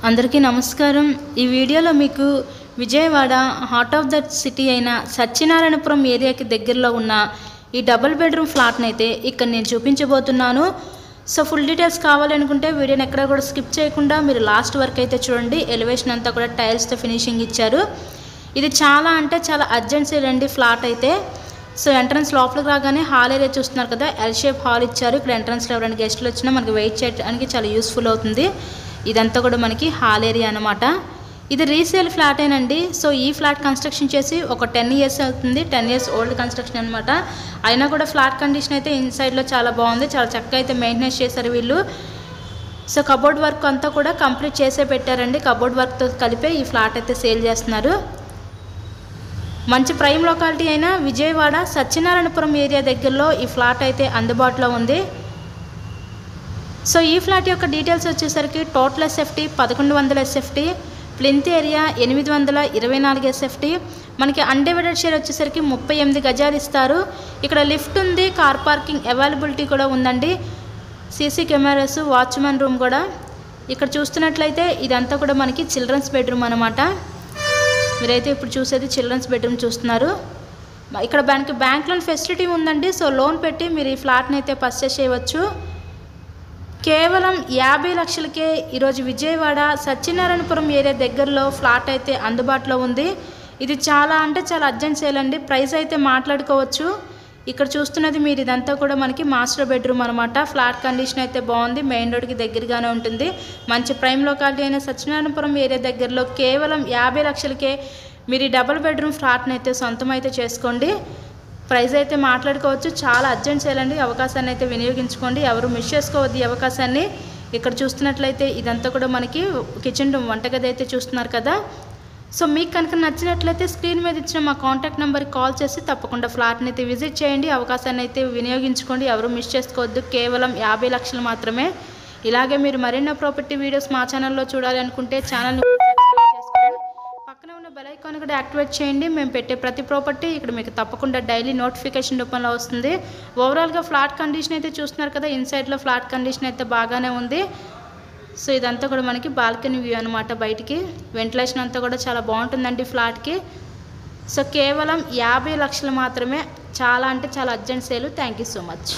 అందరికీ నమస్కారం। ఈ వీడియోలో మీకు Vijayawada heart of the city అయిన సత్యనారాయణపురం ఏరియాకి దగ్గరలో ఉన్న ఈ డబుల్ బెడ్రూమ్ ఫ్లాట్ని అయితే ఇక్కడ నేను చూపించబోతున్నాను। సో ఫుల్ డీటెయిల్స్ కావాలనుకుంటే వీడియోని ఎక్కడ కూడా స్కిప్ చేయకుండా మీరు లాస్ట్ వరకు అయితే చూడండి। ఎలివేషన్ అంతా కూడా టైల్స్తో ఫినిషింగ్ ఇచ్చారు। ఇది చాలా అంటే చాలా అర్జెంట్ సేల్ అండి ఫ్లాట్ అయితే। సో ఎంట్రన్స్ లోపలికి రాగానే హాల్ ఏరియా చూస్తున్నారు కదా, ఎల్ షేప్ హాల్ ఇచ్చారు। ఇక్కడ ఎంట్రన్స్లో ఎవరైనా గెస్టులు వచ్చినా మనకి వెయిట్ చేయడానికి చాలా యూస్ఫుల్ అవుతుంది। ఇదంతా కూడా మనకి హాల్ ఏరియా అనమాట। ఇది రీసేల్ ఫ్లాటేనండి। సో ఈ ఫ్లాట్ కన్స్ట్రక్షన్ చేసి ఒక 10 ఇయర్స్ అవుతుంది। 10 ఇయర్స్ ఓల్డ్ కన్స్ట్రక్షన్ అనమాట। అయినా కూడా ఫ్లాట్ కండిషన్ అయితే ఇన్సైడ్లో చాలా బాగుంది, చాలా చక్కగా అయితే మెయింటెనెన్స్ చేశారు వీళ్ళు। సో కబోర్డ్ వర్క్ అంతా కూడా కంప్లీట్ చేసే పెట్టారండి। కబోర్డ్ వర్క్తో కలిపే ఈ ఫ్లాట్ అయితే సేల్ చేస్తున్నారు। మంచి ప్రైమ్ లొకాలిటీ అయిన విజయవాడ సత్యనారాయణపురం ఏరియా దగ్గరలో ఈ ఫ్లాట్ అయితే అందుబాటులో ఉంది। సో ఈ ఫ్లాట్ యొక్క డీటెయిల్స్ వచ్చేసరికి total SFT 1100 SFT, plinth area 824 SFT, మనకి అన్డివైడెడ్ షేర్ వచ్చేసరికి 38 గజాలు ఇస్తారు। ఇక్కడ లిఫ్ట్ ఉంది, కార్ పార్కింగ్ అవైలబిలిటీ కూడా ఉందండి, సీసీ కెమెరాస్, వాచ్మెన్ రూమ్ కూడా। ఇక్కడ చూస్తున్నట్లయితే ఇదంతా కూడా మనకి చిల్డ్రన్స్ బెడ్రూమ్ అనమాట। మీరైతే ఇప్పుడు చూసేది చిల్డ్రన్స్ బెడ్రూమ్ చూస్తున్నారు। ఇక్కడ బ్యాంక్ లోన్ ఫెసిలిటీ ఉందండి। సో లోన్ పెట్టి మీరు ఈ ఫ్లాట్ని అయితే పర్చేస్ చేయవచ్చు। కేవలం 50 లక్షలకే ఈరోజు విజయవాడ సత్యనారాయణపురం ఏరియా దగ్గరలో ఫ్లాట్ అయితే అందుబాటులో ఉంది। ఇది చాలా అంటే చాలా అర్జెంట్ సేల్ అండి, ప్రైస్ అయితే మాట్లాడుకోవచ్చు। ఇక్కడ చూస్తున్నది మీరు ఇదంతా కూడా మనకి మాస్టర్ బెడ్రూమ్ అనమాట। ఫ్లాట్ కండిషన్ అయితే బాగుంది, మెయిన్ రోడ్కి దగ్గరగానే ఉంటుంది। మంచి ప్రైమ్ లొకాలిటీ అయిన సత్యనారాయణపురం ఏరియా దగ్గరలో కేవలం 50 లక్షలకే మీరు ఈ డబుల్ బెడ్రూమ్ ఫ్లాట్ని అయితే సొంతం అయితే చేసుకోండి। ప్రైస్ అయితే మాట్లాడుకోవచ్చు, చాలా అర్జెంట్ సేల్ అండి, అవకాశాన్ని అయితే వినియోగించుకోండి, ఎవరు మిస్ చేసుకోవద్దు ఈ అవకాశాన్ని। ఇక్కడ చూస్తున్నట్లయితే ఇదంతా కూడా మనకి కిచెన్ రూమ్, వంటగది అయితే చూస్తున్నారు కదా। సో మీకు కనుక నచ్చినట్లయితే స్క్రీన్ మీద ఇచ్చిన మా కాంటాక్ట్ నెంబర్కి కాల్ చేసి తప్పకుండా ఫ్లాట్ని అయితే విజిట్ చేయండి, అవకాశాన్ని అయితే వినియోగించుకోండి, ఎవరు మిస్ చేసుకోవద్దు। కేవలం 50 లక్షలు మాత్రమే। ఇలాగే మీరు మరెన్నో ప్రాపర్టీ వీడియోస్ మా ఛానల్లో చూడాలి అనుకుంటే ఛానల్ని సబ్స్క్రైబ్ చేసుకోండి, పక్కన ఉన్న బెల్ ఐకాన్ కూడా యాక్టివేట్ చేయండి। మేము పెట్టే ప్రతి ప్రాపర్టీ ఇక్కడ మీకు తప్పకుండా డైలీ నోటిఫికేషన్ రూపంలో వస్తుంది। ఓవరాల్గా ఫ్లాట్ కండిషన్ అయితే చూస్తున్నారు కదా, ఇన్సైడ్లో ఫ్లాట్ కండిషన్ అయితే బాగానే ఉంది। సో ఇదంతా కూడా మనకి బాల్కనీ వ్యూ అనమాట, బయటికి వెంటిలేషన్ అంతా కూడా చాలా బాగుంటుందండి ఫ్లాట్కి। సో కేవలం 50 లక్షలు మాత్రమే, చాలా అంటే చాలా urgent sale. Thank you so much.